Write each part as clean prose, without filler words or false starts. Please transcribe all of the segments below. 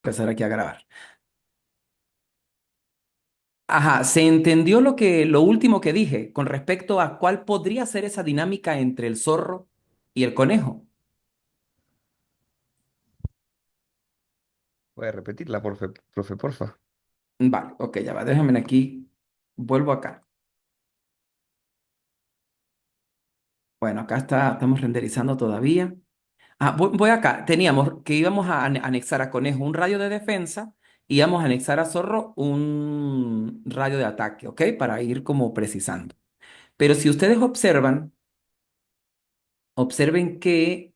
Empezar aquí a grabar. Ajá, ¿se entendió lo último que dije con respecto a cuál podría ser esa dinámica entre el zorro y el conejo? Voy a repetirla, profe, porfa. Vale, ok, ya va, déjame aquí, vuelvo acá. Bueno, acá estamos renderizando todavía. Ah, voy acá, teníamos que íbamos a anexar a conejo un radio de defensa y íbamos a anexar a zorro un radio de ataque, ¿ok? Para ir como precisando. Pero si ustedes observen que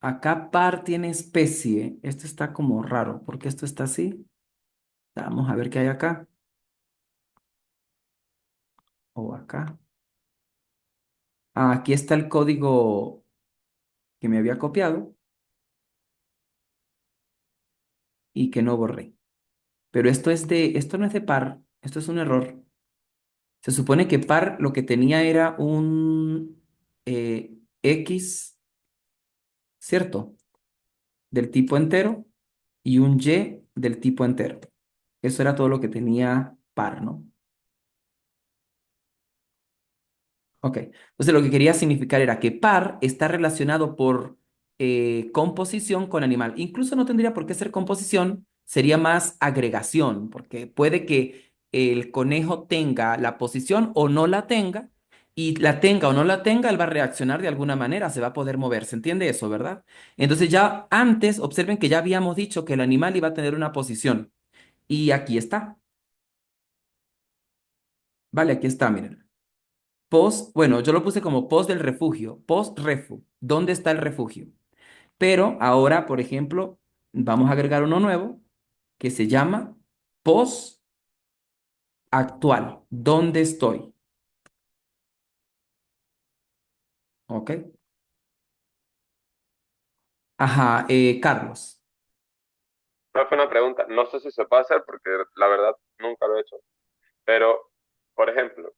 acá par tiene especie. Esto está como raro. ¿Por qué esto está así? Vamos a ver qué hay acá. O acá. Ah, aquí está el código que me había copiado y que no borré. Pero esto no es de par. Esto es un error. Se supone que par lo que tenía era un X, ¿cierto? Del tipo entero y un Y del tipo entero. Eso era todo lo que tenía par, ¿no? Ok, entonces lo que quería significar era que par está relacionado por composición con animal. Incluso no tendría por qué ser composición, sería más agregación, porque puede que el conejo tenga la posición o no la tenga, y la tenga o no la tenga, él va a reaccionar de alguna manera, se va a poder mover. ¿Se entiende eso, verdad? Entonces ya antes, observen que ya habíamos dicho que el animal iba a tener una posición, y aquí está. Vale, aquí está, miren. Post, bueno, yo lo puse como post del refugio, post refu, ¿dónde está el refugio? Pero ahora, por ejemplo, vamos a agregar uno nuevo que se llama post actual, ¿dónde estoy? ¿Ok? Ajá, Carlos. Profe, una pregunta. No sé si se puede hacer porque la verdad nunca lo he hecho. Pero, por ejemplo,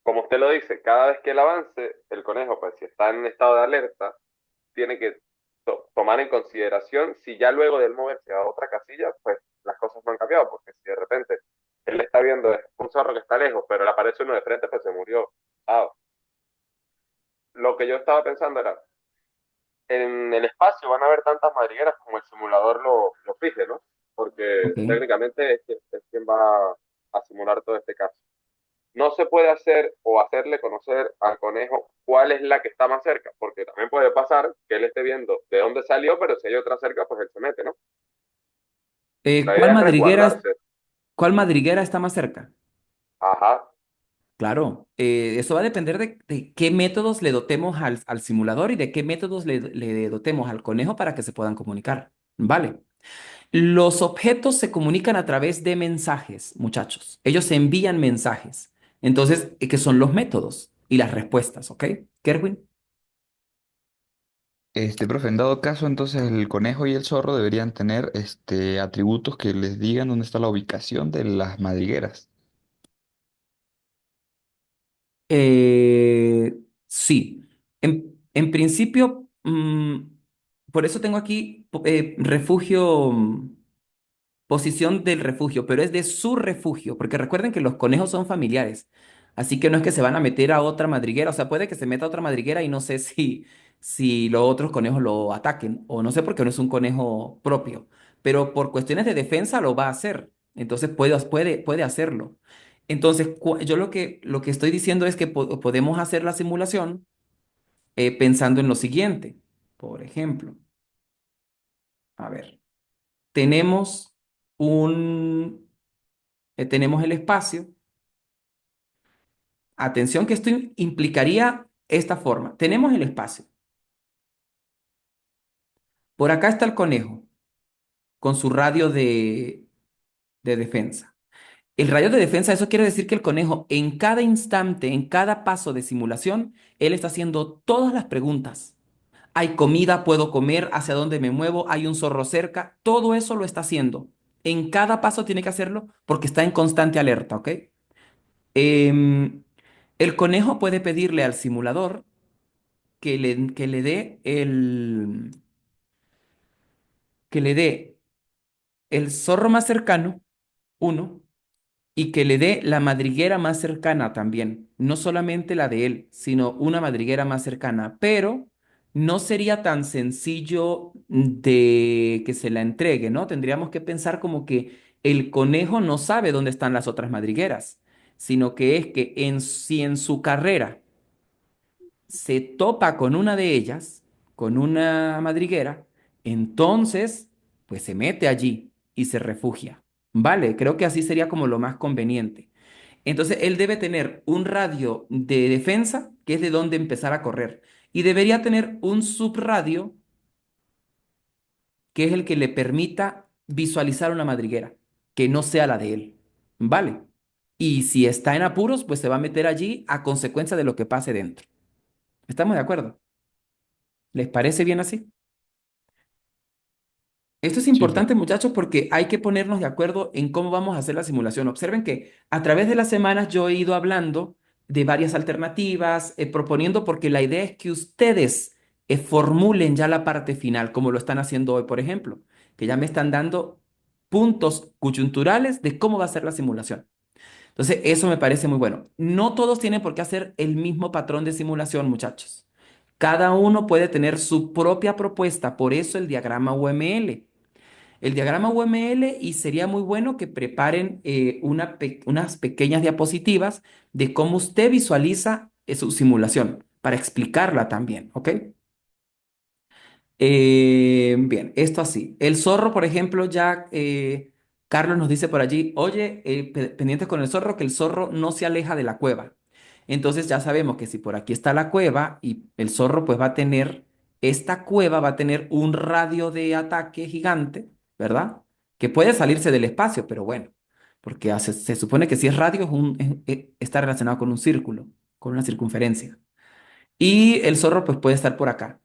como usted lo dice, cada vez que él avance, el conejo, pues si está en estado de alerta, tiene que tomar en consideración si ya luego de él moverse a otra casilla, pues las cosas no han cambiado. Porque si de repente él está viendo un zorro que está lejos, pero le aparece uno de frente, pues se murió. Ah, lo que yo estaba pensando era, en el espacio van a haber tantas madrigueras como el simulador lo fije, ¿no? Porque Ok. técnicamente es quien va a simular todo este caso. No se puede hacer o hacerle conocer al conejo cuál es la que está más cerca, porque también puede pasar que él esté viendo de dónde salió, pero si hay otra cerca, pues él se mete, ¿no? La ¿Cuál idea es madriguera, resguardarse. cuál madriguera está más cerca? Ajá. Claro, eso va a depender de qué métodos le dotemos al simulador y de qué métodos le dotemos al conejo para que se puedan comunicar. Vale. Los objetos se comunican a través de mensajes, muchachos. Ellos envían mensajes. Entonces, ¿qué son los métodos y las respuestas? ¿Ok? Kerwin. Profe, en dado caso, entonces el conejo y el zorro deberían tener atributos que les digan dónde está la ubicación de las madrigueras. Sí. En principio, por eso tengo aquí refugio. Posición del refugio, pero es de su refugio, porque recuerden que los conejos son familiares, así que no es que se van a meter a otra madriguera, o sea, puede que se meta a otra madriguera y no sé si los otros conejos lo ataquen, o no sé por qué no es un conejo propio, pero por cuestiones de defensa lo va a hacer, entonces puede hacerlo. Entonces, yo lo que estoy diciendo es que podemos hacer la simulación pensando en lo siguiente. Por ejemplo, a ver, tenemos tenemos el espacio. Atención que esto implicaría esta forma. Tenemos el espacio. Por acá está el conejo con su radio de defensa. El radio de defensa, eso quiere decir que el conejo en cada instante, en cada paso de simulación, él está haciendo todas las preguntas. ¿Hay comida? ¿Puedo comer? ¿Hacia dónde me muevo? ¿Hay un zorro cerca? Todo eso lo está haciendo. En cada paso tiene que hacerlo porque está en constante alerta, ¿ok? Em, el conejo puede pedirle al simulador que le dé que le dé el zorro más cercano, uno, y que le dé la madriguera más cercana también, no solamente la de él, sino una madriguera más cercana, pero no sería tan sencillo de que se la entregue, ¿no? Tendríamos que pensar como que el conejo no sabe dónde están las otras madrigueras, sino que es que si en su carrera se topa con una de ellas, con una madriguera, entonces pues se mete allí y se refugia. Vale, creo que así sería como lo más conveniente. Entonces él debe tener un radio de defensa, que es de donde empezar a correr, y debería tener un subradio, que es el que le permita visualizar una madriguera, que no sea la de él. Vale. Y si está en apuros, pues se va a meter allí a consecuencia de lo que pase dentro. ¿Estamos de acuerdo? ¿Les parece bien así? Esto es Sí, importante, muchachos, porque hay que ponernos de acuerdo en cómo vamos a hacer la simulación. Observen que a través de las semanas yo he ido hablando de varias alternativas, proponiendo, porque la idea es que ustedes formulen ya la parte final, como lo están haciendo hoy, por ejemplo, que ya me están dando puntos coyunturales de cómo va a ser la simulación. Entonces, eso me parece muy bueno. No todos tienen por qué hacer el mismo patrón de simulación, muchachos. Cada uno puede tener su propia propuesta, por eso el diagrama UML. El diagrama UML, y sería muy bueno que preparen unas pequeñas diapositivas de cómo usted visualiza su simulación para explicarla también, ¿ok? Bien, esto así. El zorro, por ejemplo, ya Carlos nos dice por allí, oye, pendientes con el zorro, que el zorro no se aleja de la cueva. Entonces ya sabemos que si por aquí está la cueva y el zorro pues va a tener, esta cueva va a tener un radio de ataque gigante, ¿verdad? Que puede salirse del espacio, pero bueno, porque se supone que si es radio está relacionado con un círculo, con una circunferencia. Y el zorro pues puede estar por acá.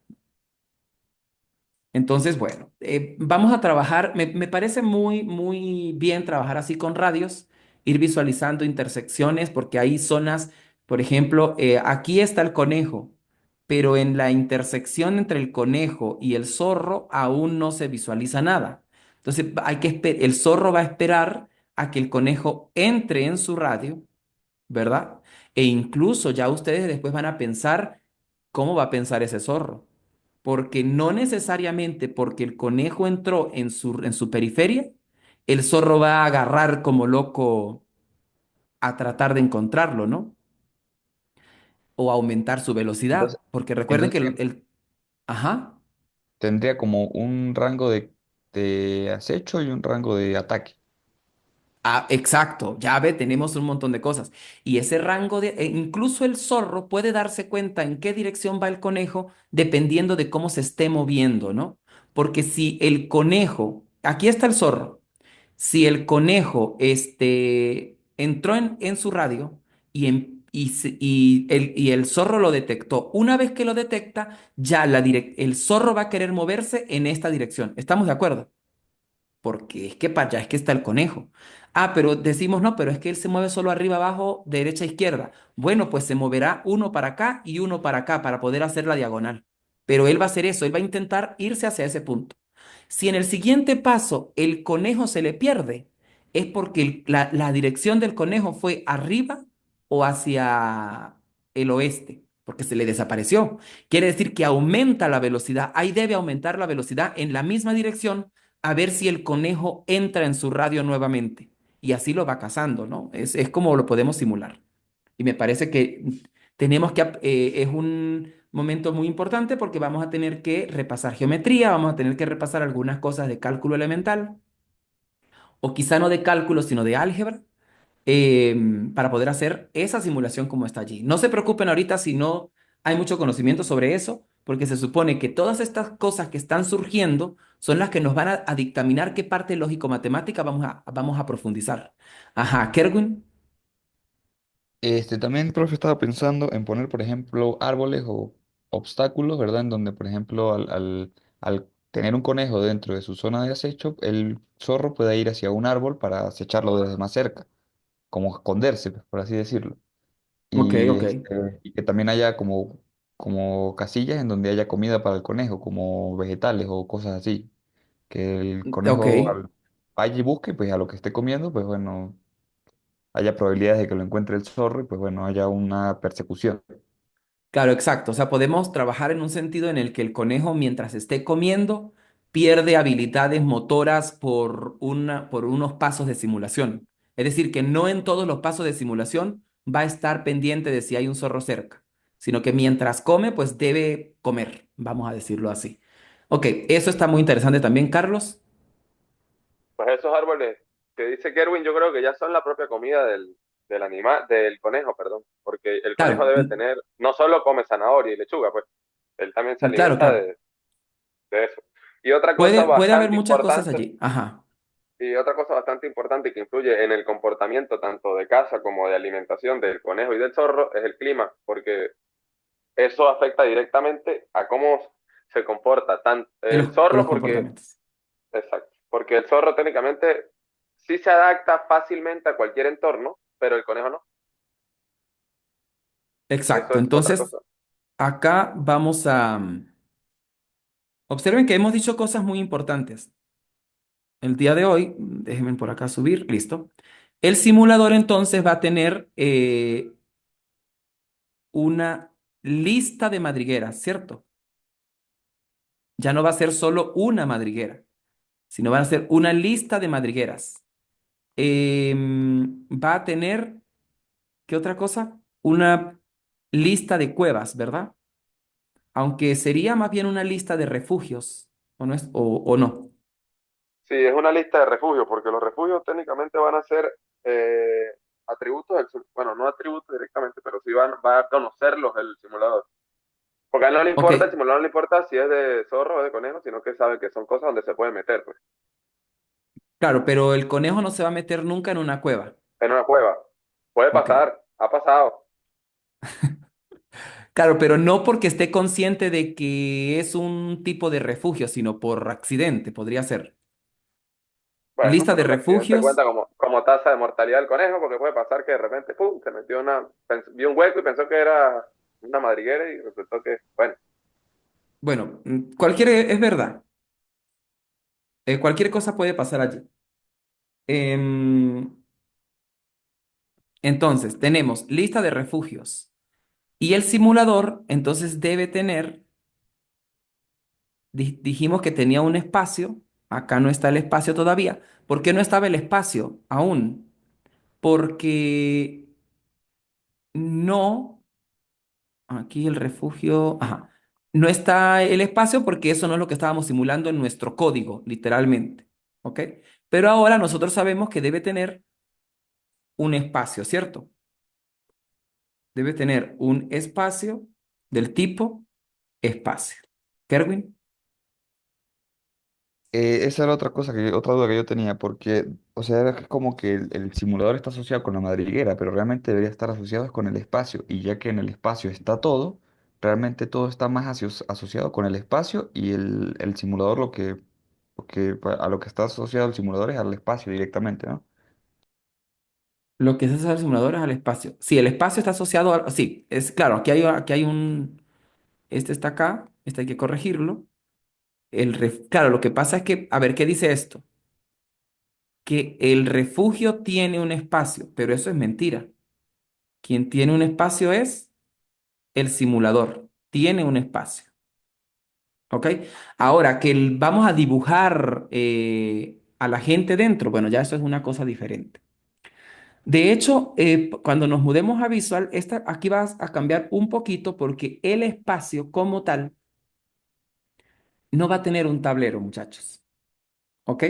Entonces, bueno, vamos a trabajar, me parece muy bien trabajar así con radios, ir visualizando intersecciones, porque hay zonas, por ejemplo, aquí está el conejo, pero en la intersección entre el conejo y el zorro aún no se visualiza nada. Entonces, el zorro va a esperar a que el conejo entre en su radio, ¿verdad? E incluso ya ustedes después van a pensar cómo va a pensar ese zorro, porque no necesariamente porque el conejo entró en su periferia, el zorro va a agarrar como loco a tratar de encontrarlo, ¿no? O aumentar su entonces, velocidad, porque recuerden que entonces ajá. tendría como un rango de acecho y un rango de ataque. Ah, exacto, ya ve, tenemos un montón de cosas. Y ese rango incluso el zorro puede darse cuenta en qué dirección va el conejo dependiendo de cómo se esté moviendo, ¿no? Porque si el conejo, aquí está el zorro, si el conejo entró en su radio y el zorro lo detectó, una vez que lo detecta, ya el zorro va a querer moverse en esta dirección. ¿Estamos de acuerdo? Porque es que para allá es que está el conejo. Ah, pero decimos no, pero es que él se mueve solo arriba, abajo, derecha, izquierda. Bueno, pues se moverá uno para acá y uno para acá para poder hacer la diagonal. Pero él va a hacer eso, él va a intentar irse hacia ese punto. Si en el siguiente paso el conejo se le pierde, es porque la dirección del conejo fue arriba o hacia el oeste, porque se le desapareció. Quiere decir que aumenta la velocidad. Ahí debe aumentar la velocidad en la misma dirección a ver si el conejo entra en su radio nuevamente. Y así lo va cazando, ¿no? Es como lo podemos simular. Y me parece que es un momento muy importante porque vamos a tener que repasar geometría, vamos a tener que repasar algunas cosas de cálculo elemental, o quizá no de cálculo, sino de álgebra, para poder hacer esa simulación como está allí. No se preocupen ahorita si no hay mucho conocimiento sobre eso, porque se supone que todas estas cosas que están surgiendo son las que nos van a dictaminar qué parte lógico-matemática vamos a profundizar. Ajá, Kerwin. También, profe, estaba pensando en poner, por ejemplo, árboles o obstáculos, ¿verdad? En donde, por ejemplo, al tener un conejo dentro de su zona de acecho, el zorro pueda ir hacia un árbol para acecharlo desde más cerca, como esconderse, pues, por así decirlo. Ok, Y, ok. y que también haya como, como casillas en donde haya comida para el conejo, como vegetales o cosas así. Que el Ok. conejo vaya y busque, pues a lo que esté comiendo, pues bueno, haya probabilidades de que lo encuentre el zorro y pues bueno, haya una persecución. Claro, exacto. O sea, podemos trabajar en un sentido en el que el conejo, mientras esté comiendo, pierde habilidades motoras por unos pasos de simulación. Es decir, que no en todos los pasos de simulación va a estar pendiente de si hay un zorro cerca, sino que mientras come, pues debe comer, vamos a decirlo así. Ok, eso está muy interesante también, Carlos. Pues esos árboles que dice Kerwin, yo creo que ya son la propia comida del animal, del conejo, perdón, porque el conejo Claro, debe tener, no solo come zanahoria y lechuga, pues, él también se claro, alimenta claro. de eso. Y otra cosa Puede haber bastante muchas cosas importante, allí. Ajá. y otra cosa bastante importante que influye en el comportamiento tanto de caza como de alimentación del conejo y del zorro es el clima, porque eso afecta directamente a cómo se comporta tanto el En zorro, los porque, comportamientos. exacto, porque el zorro técnicamente sí se adapta fácilmente a cualquier entorno, pero el conejo no. Eso Exacto. es otra Entonces, cosa. acá vamos a... Observen que hemos dicho cosas muy importantes. El día de hoy, déjenme por acá subir, listo. El simulador entonces va a tener una lista de madrigueras, ¿cierto? Ya no va a ser solo una madriguera, sino van a ser una lista de madrigueras. Va a tener, ¿qué otra cosa? Una lista de cuevas, ¿verdad? Aunque sería más bien una lista de refugios, ¿o no es? O no. Sí, es una lista de refugios, porque los refugios técnicamente van a ser eh, atributos bueno, no atributos directamente, pero sí va a conocerlos el simulador. Porque a él no le Ok, importa, el simulador no le importa si es de zorro o de conejo, sino que sabe que son cosas donde se puede meter, pues. claro, pero el conejo no se va a meter nunca en una cueva. En una cueva. Puede Ok. pasar, ha pasado. Claro, pero no porque esté consciente de que es un tipo de refugio, sino por accidente, podría ser. Bueno, Lista de pero el accidente refugios. cuenta como tasa de mortalidad del conejo, porque puede pasar que de repente, ¡pum!, se metió vio un hueco y pensó que era una madriguera y resultó que, bueno, Bueno, cualquier, es verdad. Cualquier cosa puede pasar allí. Em, entonces, tenemos lista de refugios. Y el simulador, entonces, debe tener, dijimos que tenía un espacio. Acá no está el espacio todavía. ¿Por qué no estaba el espacio aún? Porque no. Aquí el refugio, ajá. No está el espacio porque eso no es lo que estábamos simulando en nuestro código, literalmente. ¿Ok? Pero ahora nosotros sabemos que debe tener un espacio, ¿cierto? Debe tener un espacio del tipo espacio. Kerwin, Esa era otra cosa otra duda que yo tenía, porque, o sea, era que como que el simulador está asociado con la madriguera, pero realmente debería estar asociado con el espacio, y ya que en el espacio está todo, realmente todo está más asociado con el espacio y el simulador a lo que está asociado el simulador es al espacio directamente, ¿no? lo que es hacer simuladores al espacio. Sí, el espacio está asociado a... Sí, es claro, aquí hay un... Este está acá, este hay que corregirlo. Claro, lo que pasa es que, a ver, ¿qué dice esto? Que el refugio tiene un espacio, pero eso es mentira. Quien tiene un espacio es el simulador, tiene un espacio, ¿ok? Ahora que vamos a dibujar a la gente dentro, bueno, ya eso es una cosa diferente. De hecho, cuando nos mudemos a Visual, aquí vas a cambiar un poquito porque el espacio como tal no va a tener un tablero, muchachos, ¿ok?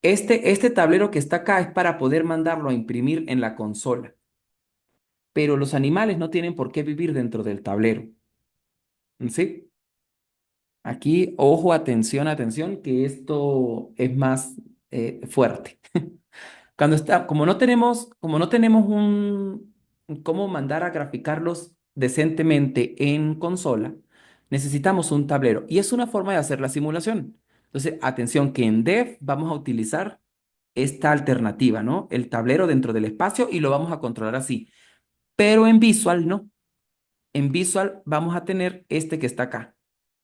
Este tablero que está acá es para poder mandarlo a imprimir en la consola. Pero los animales no tienen por qué vivir dentro del tablero. ¿Sí? Aquí, ojo, atención, atención, que esto es más fuerte. Como no tenemos cómo mandar a graficarlos decentemente en consola, necesitamos un tablero. Y es una forma de hacer la simulación. Entonces, atención, que en Dev vamos a utilizar esta alternativa, ¿no? El tablero dentro del espacio y lo vamos a controlar así. Pero en Visual no. en Visual vamos a tener este que está acá,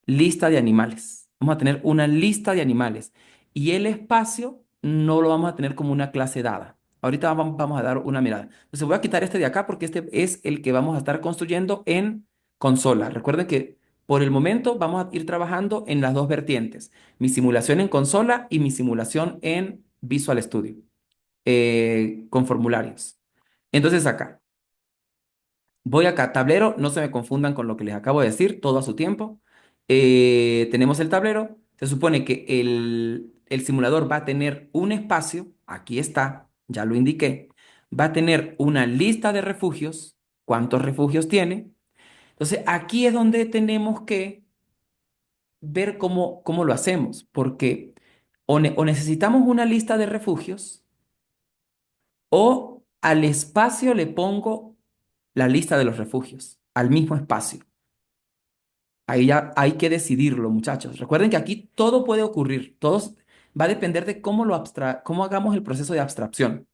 lista de animales. Vamos a tener una lista de animales y el espacio no lo vamos a tener como una clase dada. Ahorita vamos a dar una mirada. Entonces voy a quitar este de acá porque este es el que vamos a estar construyendo en consola. Recuerden que por el momento vamos a ir trabajando en las dos vertientes, mi simulación en consola y mi simulación en Visual Studio, con formularios. Entonces acá. Voy acá, tablero, no se me confundan con lo que les acabo de decir, todo a su tiempo. Tenemos el tablero, se supone que el simulador va a tener un espacio, aquí está, ya lo indiqué, va a tener una lista de refugios, cuántos refugios tiene. Entonces, aquí es donde tenemos que ver cómo lo hacemos, porque o necesitamos una lista de refugios o al espacio le pongo la lista de los refugios, al mismo espacio. Ahí ya hay que decidirlo, muchachos. Recuerden que aquí todo puede ocurrir, todo va a depender de cómo hagamos el proceso de abstracción.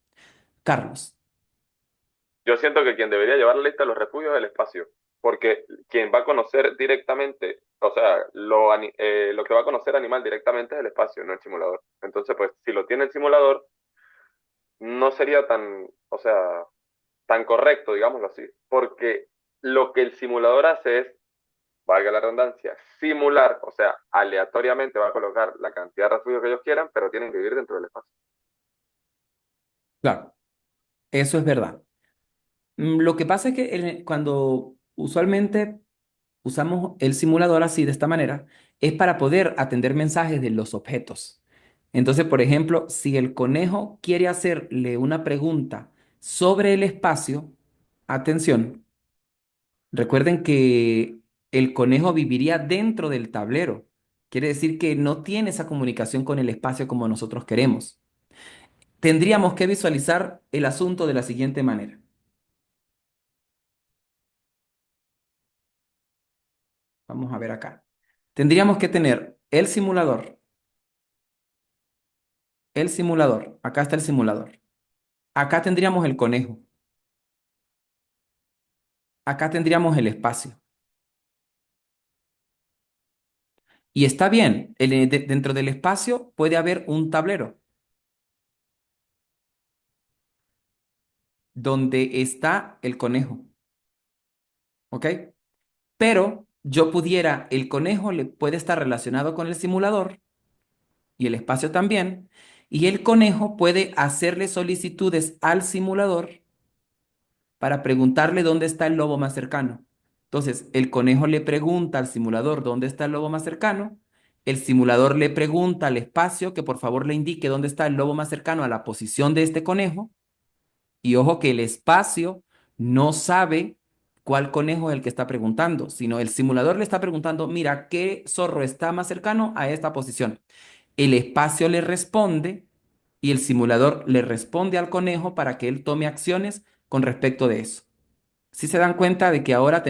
Carlos, Yo siento que quien debería llevar la lista de los refugios es el espacio, porque quien va a conocer directamente, o sea, lo que va a conocer animal directamente es el espacio, no el simulador. Entonces, pues, si lo tiene el simulador, no sería tan, o sea, tan correcto, digámoslo así, porque lo que el simulador hace es, valga la redundancia, simular, o sea, aleatoriamente va a colocar la cantidad de refugios que ellos quieran, pero tienen que vivir dentro del espacio. claro, eso es verdad. Lo que pasa es que cuando usualmente usamos el simulador así, de esta manera, es para poder atender mensajes de los objetos. Entonces, por ejemplo, si el conejo quiere hacerle una pregunta sobre el espacio, atención. Recuerden que el conejo viviría dentro del tablero. Quiere decir que no tiene esa comunicación con el espacio como nosotros queremos. Tendríamos que visualizar el asunto de la siguiente manera. Vamos a ver acá. Tendríamos que tener el simulador, acá está el simulador. Acá tendríamos el conejo. Acá tendríamos el espacio. Y está bien, dentro del espacio puede haber un tablero donde está el conejo. ¿Ok? Pero yo pudiera, el conejo le puede estar relacionado con el simulador y el espacio también, y el conejo puede hacerle solicitudes al simulador para preguntarle dónde está el lobo más cercano. Entonces, el conejo le pregunta al simulador dónde está el lobo más cercano, el simulador le pregunta al espacio que por favor le indique dónde está el lobo más cercano a la posición de este conejo, y ojo que el espacio no sabe cuál conejo es el que está preguntando, sino el simulador le está preguntando, mira, ¿qué zorro está más cercano a esta posición? El espacio le responde y el simulador le responde al conejo para que él tome acciones con respecto de eso. Si se dan cuenta de que ahora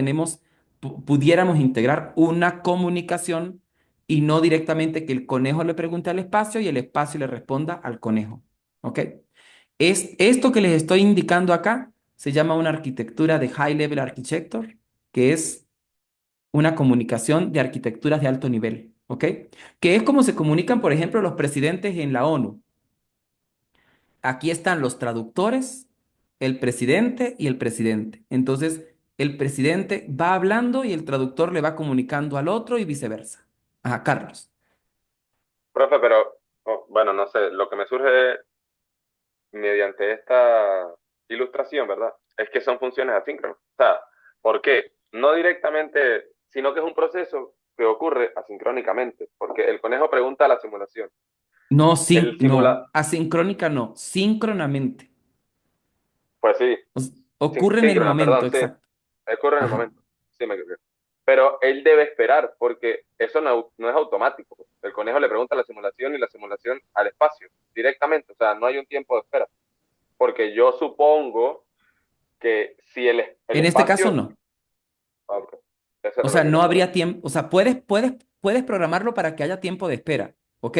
pudiéramos integrar una comunicación y no directamente que el conejo le pregunte al espacio y el espacio le responda al conejo. ¿Ok? Esto que les estoy indicando acá se llama una arquitectura de High Level Architecture, que es una comunicación de arquitecturas de alto nivel, ¿ok? Que es como se comunican, por ejemplo, los presidentes en la ONU. Aquí están los traductores, el presidente y el presidente. Entonces, el presidente va hablando y el traductor le va comunicando al otro y viceversa. Ajá, Carlos. Profe, pero, bueno, no sé, lo que me surge mediante esta ilustración, ¿verdad? Es que son funciones asíncronas. O sea, ¿por qué? No directamente, sino que es un proceso que ocurre asincrónicamente, porque el conejo pregunta a la simulación. No, El simula, no, asincrónica no, síncronamente. pues sí, Ocurre en el síncrona, momento, perdón, sí, exacto. ocurre en el Ajá. momento. Sí, me equivoqué. Pero él debe esperar, porque eso no es automático. El conejo le pregunta a la simulación y la simulación al espacio, directamente. O sea, no hay un tiempo de espera. Porque yo supongo que si el En este caso espacio. no. Ah, ok. Eso O era lo sea, que quería no saber. habría tiempo, o sea, puedes programarlo para que haya tiempo de espera, ¿ok?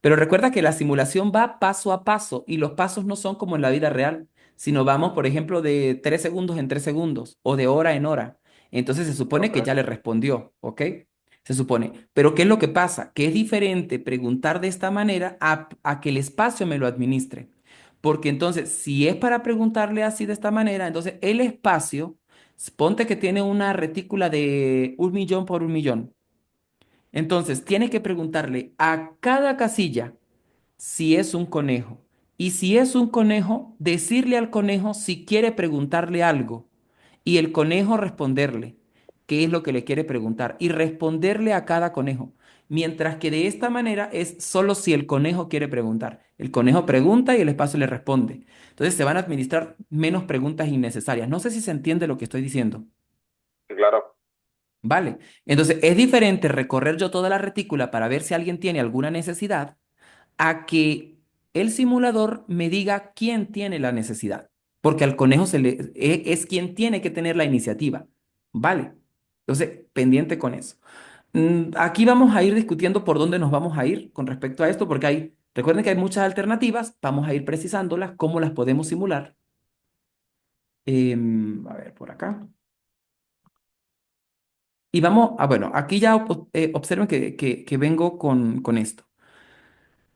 Pero recuerda que la simulación va paso a paso y los pasos no son como en la vida real, sino vamos, por ejemplo, de 3 segundos en 3 segundos o de hora en hora. Entonces se supone que Ok. ya le respondió, ¿ok? Se supone. Pero ¿qué es lo que pasa? Que es diferente preguntar de esta manera a que el espacio me lo administre. Porque entonces, si es para preguntarle así de esta manera, entonces el espacio, ponte que tiene una retícula de 1 millón por 1 millón. Entonces, tiene que preguntarle a cada casilla si es un conejo. Y si es un conejo, decirle al conejo si quiere preguntarle algo. Y el conejo responderle qué es lo que le quiere preguntar. Y responderle a cada conejo. Mientras que de esta manera es solo si el conejo quiere preguntar. El conejo pregunta y el espacio le responde. Entonces se van a administrar menos preguntas innecesarias. No sé si se entiende lo que estoy diciendo. Sí, claro. Vale. Entonces es diferente recorrer yo toda la retícula para ver si alguien tiene alguna necesidad a que el simulador me diga quién tiene la necesidad, porque al conejo es quien tiene que tener la iniciativa. Vale. Entonces, pendiente con eso. Aquí vamos a ir discutiendo por dónde nos vamos a ir con respecto a esto, porque recuerden que hay muchas alternativas, vamos a ir precisándolas, cómo las podemos simular. A ver, por acá. Y vamos, bueno, aquí ya observen que vengo con esto.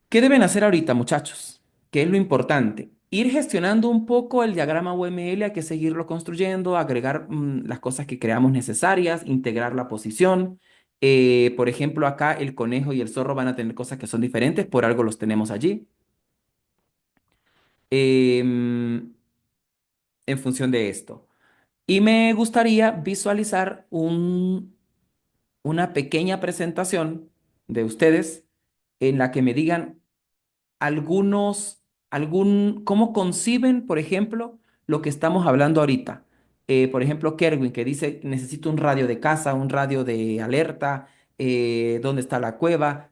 ¿Qué deben hacer ahorita, muchachos? ¿Qué es lo importante? Ir gestionando un poco el diagrama UML, hay que seguirlo construyendo, agregar las cosas que creamos necesarias, integrar la posición. Por ejemplo, acá el conejo y el zorro van a tener cosas que son diferentes, por algo los tenemos allí. em, en función de esto. Y me gustaría visualizar una pequeña presentación de ustedes en la que me digan cómo conciben, por ejemplo, lo que estamos hablando ahorita. Por ejemplo, Kerwin, que dice, necesito un radio de casa, un radio de alerta, dónde está la cueva.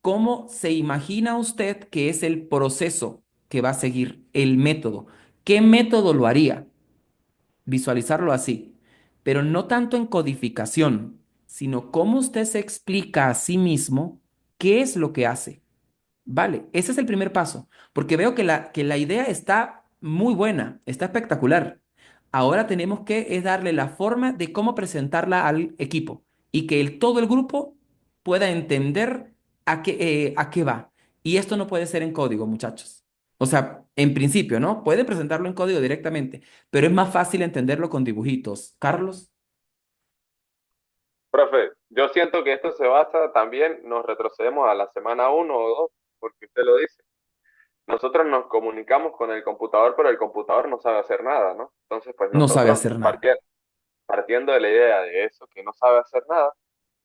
¿Cómo se imagina usted que es el proceso que va a seguir, el método? ¿Qué método lo haría? Visualizarlo así, pero no tanto en codificación, sino cómo usted se explica a sí mismo qué es lo que hace. Vale, ese es el primer paso, porque veo que la idea está muy buena, está espectacular. Ahora tenemos que es darle la forma de cómo presentarla al equipo y que todo el grupo pueda entender a qué va. Y esto no puede ser en código, muchachos. O sea, en principio, ¿no? Puede presentarlo en código directamente, pero es más fácil entenderlo con dibujitos. Carlos, Profe, yo siento que esto se basa también, nos retrocedemos a la semana 1 o 2, porque usted lo dice. Nosotros nos comunicamos con el computador, pero el computador no sabe hacer nada, ¿no? Entonces, pues no sabe nosotros hacer nada. partiendo de la idea de eso, que no sabe hacer nada,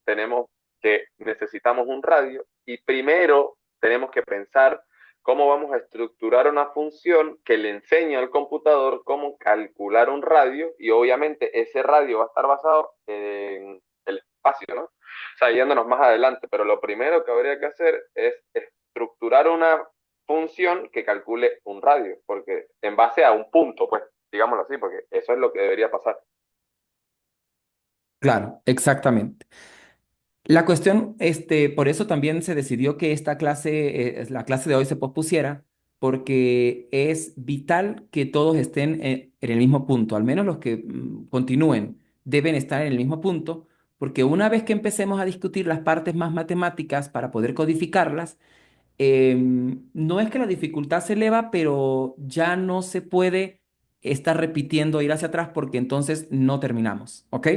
tenemos que necesitamos un radio y primero tenemos que pensar cómo vamos a estructurar una función que le enseñe al computador cómo calcular un radio y obviamente ese radio va a estar basado en el espacio, ¿no? O sea, yéndonos más adelante, pero lo primero que habría que hacer es estructurar una función que calcule un radio, porque en base a un punto, pues, digámoslo así, porque eso es lo que debería pasar. Claro, exactamente. La cuestión, por eso también se decidió que esta clase, la clase de hoy se pospusiera, porque es vital que todos estén en el mismo punto, al menos los que continúen deben estar en el mismo punto, porque una vez que empecemos a discutir las partes más matemáticas para poder codificarlas, no es que la dificultad se eleva, pero ya no se puede estar repitiendo, ir hacia atrás, porque entonces no terminamos, ¿ok?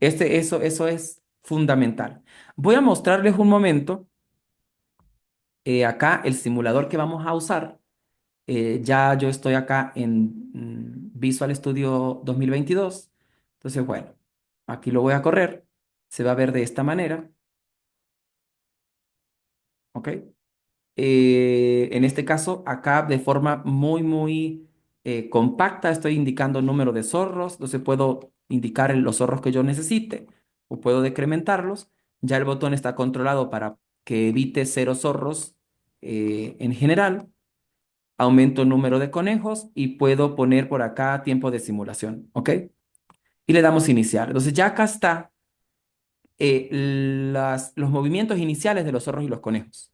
Eso es fundamental. Voy a mostrarles un momento acá el simulador que vamos a usar. Ya yo estoy acá en Visual Studio 2022. Entonces, bueno, aquí lo voy a correr. Se va a ver de esta manera, ¿ok? En este caso, acá de forma muy, muy compacta estoy indicando número de zorros, entonces puedo indicar los zorros que yo necesite o puedo decrementarlos. Ya el botón está controlado para que evite 0 zorros en general. Aumento el número de conejos y puedo poner por acá tiempo de simulación, ¿ok? Y le damos iniciar. Entonces ya acá está los movimientos iniciales de los zorros y los conejos.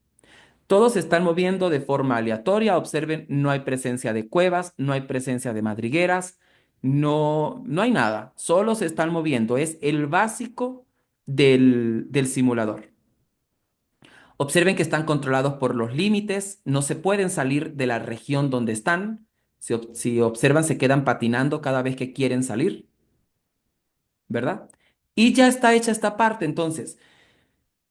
Todos se están moviendo de forma aleatoria. Observen, no hay presencia de cuevas, no hay presencia de madrigueras, No hay nada, solo se están moviendo. Es el básico del simulador. Observen que están controlados por los límites, no se pueden salir de la región donde están. Si observan, se quedan patinando cada vez que quieren salir, ¿verdad? Y ya está hecha esta parte, entonces.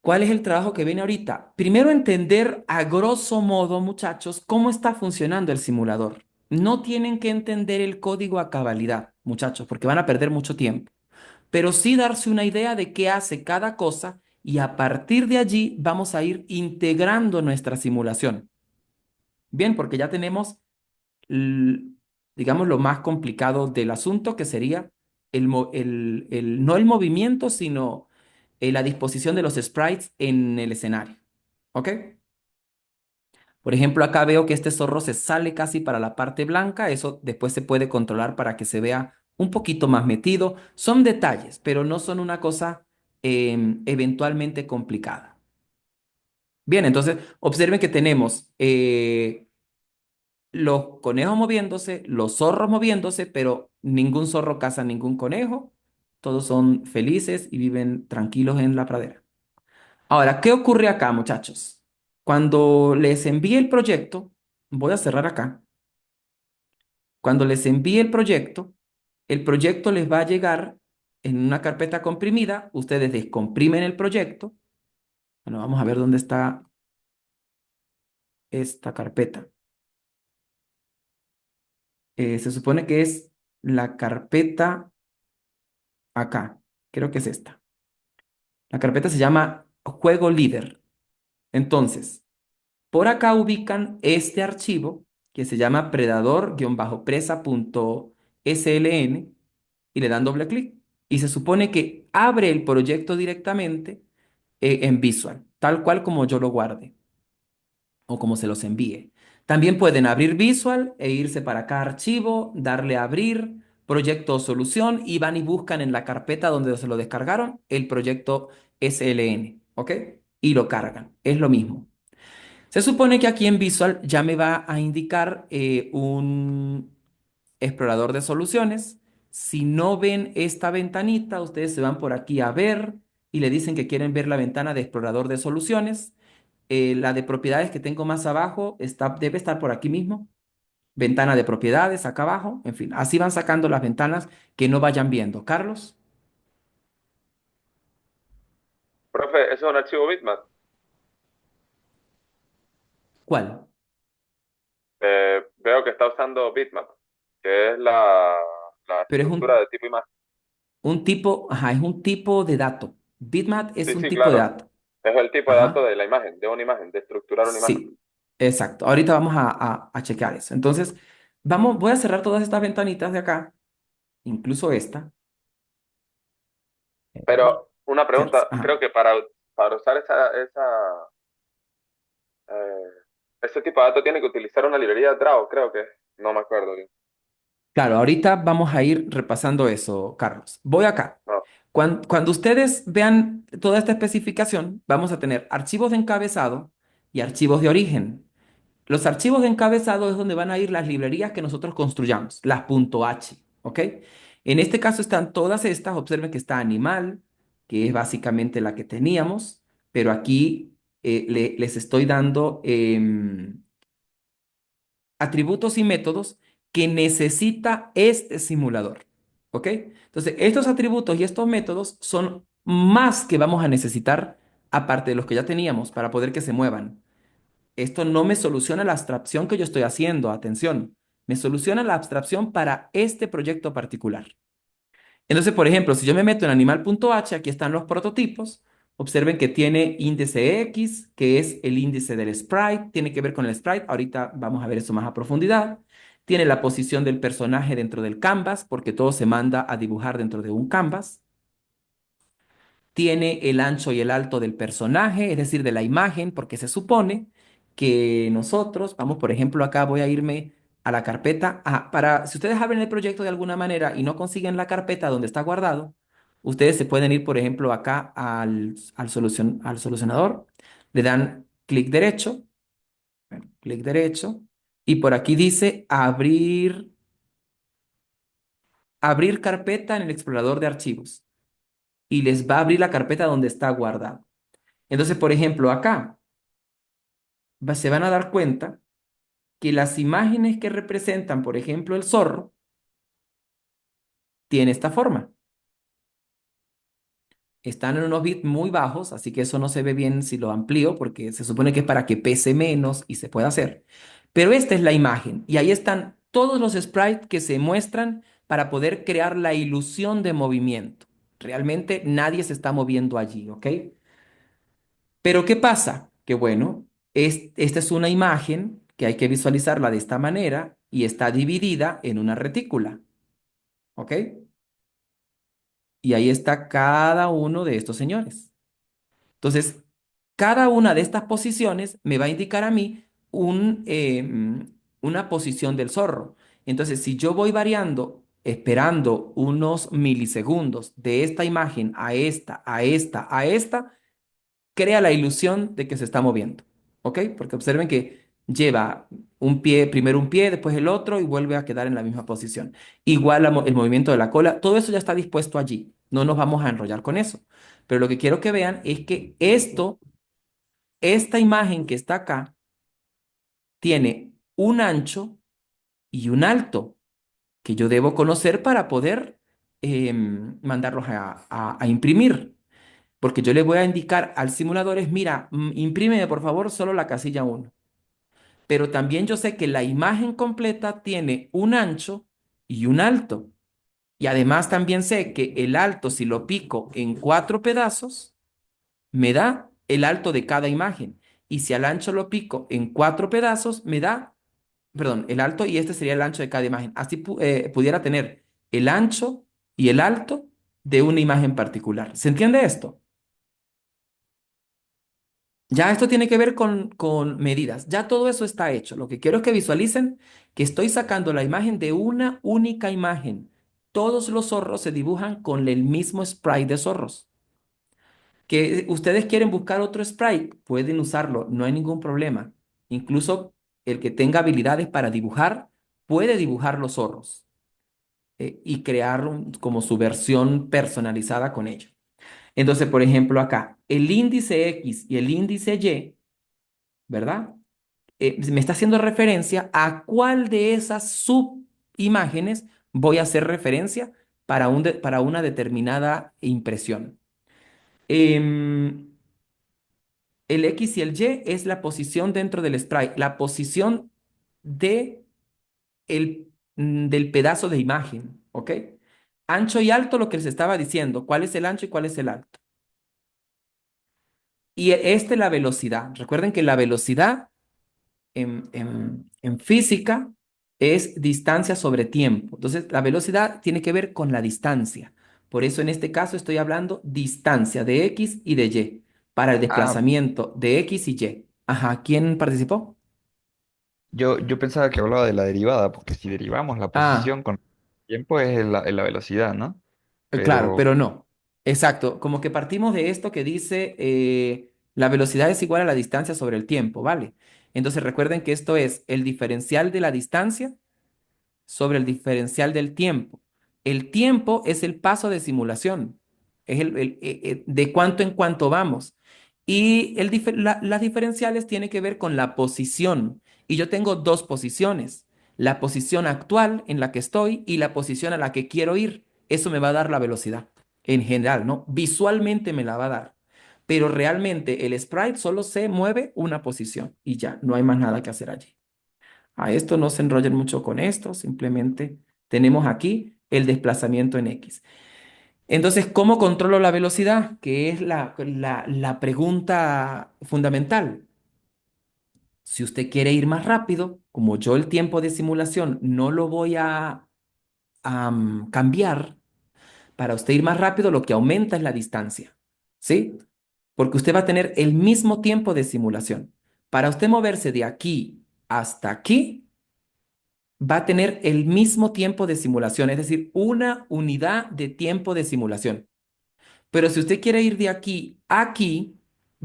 ¿Cuál es el trabajo que viene ahorita? Primero entender a grosso modo, muchachos, cómo está funcionando el simulador. No tienen que entender el código a cabalidad, muchachos, porque van a perder mucho tiempo, pero sí darse una idea de qué hace cada cosa y a partir de allí vamos a ir integrando nuestra simulación. Bien, porque ya tenemos, l- digamos, lo más complicado del asunto, que sería no el movimiento, sino la disposición de los sprites en el escenario. ¿Ok? Por ejemplo, acá veo que este zorro se sale casi para la parte blanca. Eso después se puede controlar para que se vea un poquito más metido. Son detalles, pero no son una cosa eventualmente complicada. Bien, entonces observen que tenemos los conejos moviéndose, los zorros moviéndose, pero ningún zorro caza ningún conejo. Todos son felices y viven tranquilos en la pradera. Ahora, ¿qué ocurre acá, muchachos? Cuando les envíe el proyecto, voy a cerrar acá. Cuando les envíe el proyecto les va a llegar en una carpeta comprimida. Ustedes descomprimen el proyecto. Bueno, vamos a ver dónde está esta carpeta. Se supone que es la carpeta acá. Creo que es esta. La carpeta se llama Juego Líder. Entonces, por acá ubican este archivo que se llama predador-presa.sln y le dan doble clic. Y se supone que abre el proyecto directamente en Visual, tal cual como yo lo guarde o como se los envíe. También pueden abrir Visual e irse para acá, archivo, darle a abrir, proyecto o solución y van y buscan en la carpeta donde se lo descargaron el proyecto SLN, ¿ok? Y lo cargan. Es lo mismo. Se supone que aquí en Visual ya me va a indicar un explorador de soluciones. Si no ven esta ventanita, ustedes se van por aquí a ver y le dicen que quieren ver la ventana de explorador de soluciones. La de propiedades que tengo más abajo debe estar por aquí mismo. Ventana de propiedades acá abajo. En fin, así van sacando las ventanas que no vayan viendo. Carlos, Profe, eso es un archivo bitmap. ¿cuál? Veo que está usando bitmap, que es la Pero es estructura de tipo imagen. un tipo, ajá, es un tipo de dato. Bitmap es Sí, un sí, tipo de claro. dato. Es el tipo de dato Ajá. de la imagen, de una imagen, de estructurar una imagen. Sí, exacto. Ahorita vamos a chequear eso. Entonces, voy a cerrar todas estas ventanitas de acá, incluso esta. Pero una Cierras. pregunta, Ajá. creo que para usar eh, ese tipo de dato tiene que utilizar una librería Draw, creo que. No me acuerdo bien. Claro, ahorita vamos a ir repasando eso, Carlos. Voy acá. No. Cuando ustedes vean toda esta especificación, vamos a tener archivos de encabezado y archivos de origen. Los archivos de encabezado es donde van a ir las librerías que nosotros construyamos, las .h, ¿ok? En este caso están todas estas, observen que está animal, que es básicamente la que teníamos, pero aquí les estoy dando atributos y métodos que necesita este simulador, ¿ok? Entonces, estos atributos y estos métodos son más que vamos a necesitar aparte de los que ya teníamos para poder que se muevan. Esto no me soluciona la abstracción que yo estoy haciendo, atención, me soluciona la abstracción para este proyecto particular. Entonces, por ejemplo, si yo me meto en animal.h, aquí están los prototipos. Observen que tiene índice X, que es el índice del sprite, tiene que ver con el sprite. Ahorita vamos a ver eso más a profundidad. Tiene la posición del personaje dentro del canvas, porque todo se manda a dibujar dentro de un canvas. Tiene el ancho y el alto del personaje, es decir, de la imagen, porque se supone que nosotros, vamos, por ejemplo, acá voy a irme a la carpeta, si ustedes abren el proyecto de alguna manera y no consiguen la carpeta donde está guardado, ustedes se pueden ir, por ejemplo, acá al solucionador, le dan clic derecho, bueno, clic derecho, y por aquí dice abrir abrir carpeta en el explorador de archivos y les va a abrir la carpeta donde está guardado. Entonces, por ejemplo, acá se van a dar cuenta que las imágenes que representan, por ejemplo, el zorro, tiene esta forma. Están en unos bits muy bajos, así que eso no se ve bien si lo amplío, porque se supone que es para que pese menos y se pueda hacer. Pero esta es la imagen, y ahí están todos los sprites que se muestran para poder crear la ilusión de movimiento. Realmente nadie se está moviendo allí, ¿ok? Pero ¿qué pasa? Que bueno, esta es una imagen que hay que visualizarla de esta manera y está dividida en una retícula, ¿ok? Y ahí está cada uno de estos señores. Entonces, cada una de estas posiciones me va a indicar a mí una posición del zorro. Entonces, si yo voy variando, esperando unos milisegundos de esta imagen a esta, a esta, a esta, crea la ilusión de que se está moviendo. ¿Ok? Porque observen que lleva un pie, primero un pie, después el otro y vuelve a quedar en la misma posición. Igual el movimiento de la cola, todo eso ya está dispuesto allí. No nos vamos a enrollar con eso. Pero lo que quiero que vean es que esta imagen que está acá, tiene un ancho y un alto que yo debo conocer para poder mandarlos a imprimir. Porque yo le voy a indicar al simulador es, mira, imprímeme por favor solo la casilla uno. Pero también yo sé que la imagen completa tiene un ancho y un alto. Y además también sé que el alto, si lo pico en 4 pedazos, me da el alto de cada imagen. Y si al ancho lo pico en 4 pedazos, me da, perdón, el alto y este sería el ancho de cada imagen. Así pudiera tener el ancho y el alto de una imagen particular. ¿Se entiende esto? Ya esto tiene que ver con medidas. Ya todo eso está hecho. Lo que quiero es que visualicen que estoy sacando la imagen de una única imagen. Todos los zorros se dibujan con el mismo sprite de zorros. Que ustedes quieren buscar otro sprite, pueden usarlo, no hay ningún problema. Incluso el que tenga habilidades para dibujar, puede dibujar los zorros y crear como su versión personalizada con ello. Entonces, por ejemplo, acá, el índice X y el índice Y, ¿verdad? Me está haciendo referencia a cuál de esas subimágenes voy a hacer referencia para una determinada impresión. Em, el X y el Y es la posición dentro del sprite, la posición de del pedazo de imagen, ¿ok? Ancho y alto, lo que les estaba diciendo, cuál es el ancho y cuál es el alto. Y esta es la velocidad. Recuerden que la velocidad en física es distancia sobre tiempo. Entonces, la velocidad tiene que ver con la distancia. Por eso en este caso estoy hablando distancia de X y de Y para el Ah, desplazamiento de X y Y. Ajá, ¿quién participó? yo pensaba que hablaba de la derivada, porque si derivamos la Ah, posición con tiempo es la velocidad, ¿no? claro, Pero, pero no. Exacto, como que partimos de esto que dice la velocidad es igual a la distancia sobre el tiempo, ¿vale? Entonces recuerden que esto es el diferencial de la distancia sobre el diferencial del tiempo. El tiempo es el paso de simulación, es de cuánto en cuánto vamos. Y las diferenciales tienen que ver con la posición. Y yo tengo dos posiciones, la posición actual en la que estoy y la posición a la que quiero ir. Eso me va a dar la velocidad en general, ¿no? Visualmente me la va a dar. Pero realmente el sprite solo se mueve una posición y ya, no hay más nada que hacer allí. A esto no se enrollen mucho con esto, simplemente tenemos aquí el desplazamiento en X. Entonces, ¿cómo controlo la velocidad? Que es la pregunta fundamental. Si usted quiere ir más rápido, como yo el tiempo de simulación no lo voy a cambiar, para usted ir más rápido lo que aumenta es la distancia, ¿sí? Porque usted va a tener el mismo tiempo de simulación. Para usted moverse de aquí hasta aquí, va a tener el mismo tiempo de simulación, es decir, una unidad de tiempo de simulación. Pero si usted quiere ir de aquí a aquí,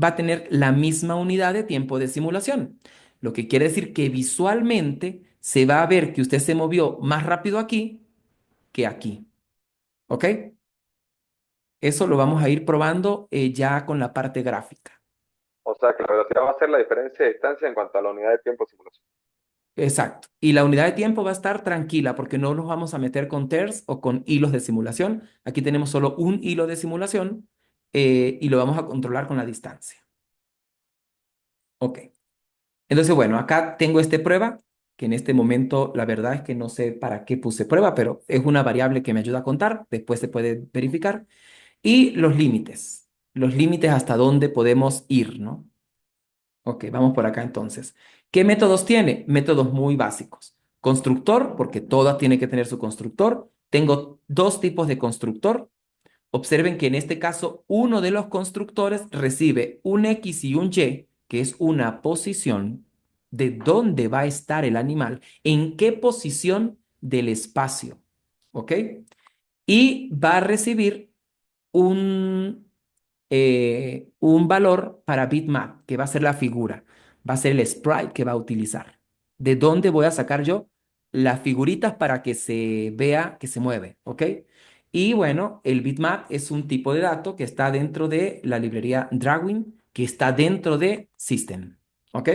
va a tener la misma unidad de tiempo de simulación. Lo que quiere decir que visualmente se va a ver que usted se movió más rápido aquí que aquí. ¿Ok? Eso lo vamos a ir probando ya con la parte gráfica. O sea que la velocidad va a ser la diferencia de distancia en cuanto a la unidad de tiempo de simulación. Exacto. Y la unidad de tiempo va a estar tranquila porque no nos vamos a meter con TERS o con hilos de simulación. Aquí tenemos solo un hilo de simulación y lo vamos a controlar con la distancia. Ok. Entonces, bueno, acá tengo esta prueba, que en este momento la verdad es que no sé para qué puse prueba, pero es una variable que me ayuda a contar, después se puede verificar. Y los límites hasta dónde podemos ir, ¿no? Ok, vamos por acá entonces. ¿Qué métodos tiene? Métodos muy básicos. Constructor, porque todas tiene que tener su constructor. Tengo dos tipos de constructor. Observen que en este caso uno de los constructores recibe un X y un Y, que es una posición de dónde va a estar el animal, en qué posición del espacio. ¿Ok? Y va a recibir un, un valor para bitmap, que va a ser la figura, va a ser el sprite que va a utilizar. ¿De dónde voy a sacar yo las figuritas para que se vea que se mueve? ¿Ok? Y bueno, el bitmap es un tipo de dato que está dentro de la librería Drawing, que está dentro de System. ¿Ok?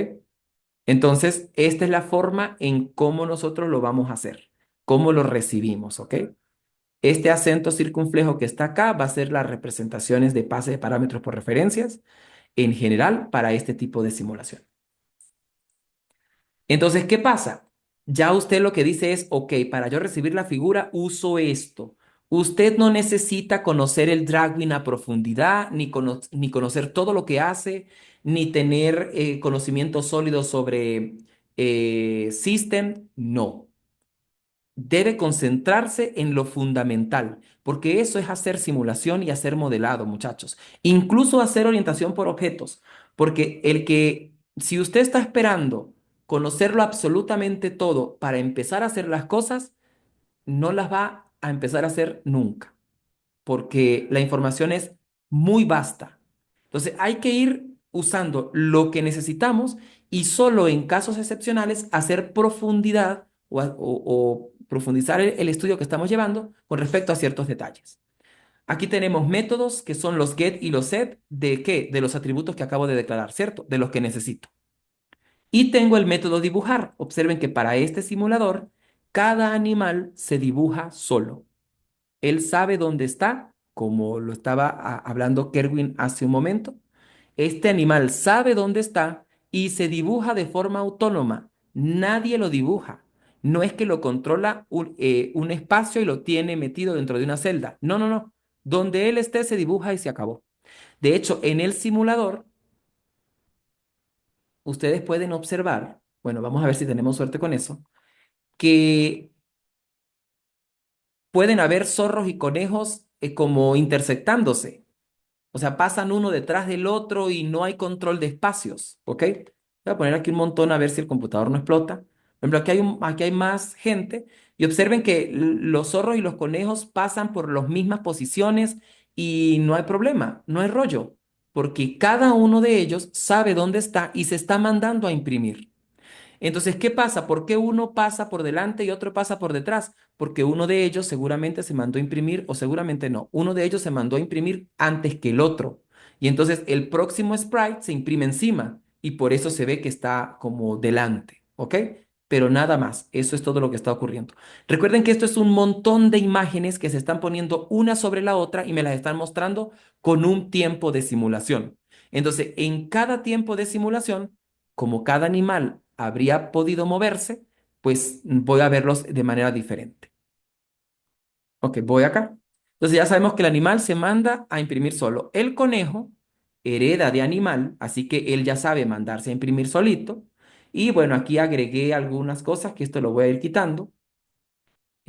Entonces, esta es la forma en cómo nosotros lo vamos a hacer, cómo lo recibimos. ¿Ok? Este acento circunflejo que está acá va a ser las representaciones de pase de parámetros por referencias en general para este tipo de simulación. Entonces, ¿qué pasa? Ya usted lo que dice es, ok, para yo recibir la figura uso esto. Usted no necesita conocer el Dragwin a profundidad, ni conocer todo lo que hace, ni tener conocimiento sólido sobre System, no. Debe concentrarse en lo fundamental, porque eso es hacer simulación y hacer modelado, muchachos. Incluso hacer orientación por objetos, porque si usted está esperando conocerlo absolutamente todo para empezar a hacer las cosas, no las va a empezar a hacer nunca porque la información es muy vasta. Entonces hay que ir usando lo que necesitamos y solo en casos excepcionales hacer profundidad o profundizar el estudio que estamos llevando con respecto a ciertos detalles. Aquí tenemos métodos que son los get y los set de qué? De los atributos que acabo de declarar, ¿cierto? De los que necesito. Y tengo el método dibujar. Observen que para este simulador, cada animal se dibuja solo. Él sabe dónde está, como lo estaba hablando Kerwin hace un momento. Este animal sabe dónde está y se dibuja de forma autónoma. Nadie lo dibuja. No es que lo controla un espacio y lo tiene metido dentro de una celda. No, no, no. Donde él esté se dibuja y se acabó. De hecho, en el simulador, ustedes pueden observar, bueno, vamos a ver si tenemos suerte con eso, que pueden haber zorros y conejos como intersectándose. O sea, pasan uno detrás del otro y no hay control de espacios, ¿ok? Voy a poner aquí un montón a ver si el computador no explota. Por ejemplo, aquí hay más gente y observen que los zorros y los conejos pasan por las mismas posiciones y no hay problema, no hay rollo, porque cada uno de ellos sabe dónde está y se está mandando a imprimir. Entonces, ¿qué pasa? ¿Por qué uno pasa por delante y otro pasa por detrás? Porque uno de ellos seguramente se mandó a imprimir o seguramente no. Uno de ellos se mandó a imprimir antes que el otro. Y entonces el próximo sprite se imprime encima y por eso se ve que está como delante, ¿ok? Pero nada más, eso es todo lo que está ocurriendo. Recuerden que esto es un montón de imágenes que se están poniendo una sobre la otra y me las están mostrando con un tiempo de simulación. Entonces, en cada tiempo de simulación, como cada animal habría podido moverse, pues voy a verlos de manera diferente. Ok, voy acá. Entonces ya sabemos que el animal se manda a imprimir solo. El conejo hereda de animal, así que él ya sabe mandarse a imprimir solito. Y bueno, aquí agregué algunas cosas que esto lo voy a ir quitando.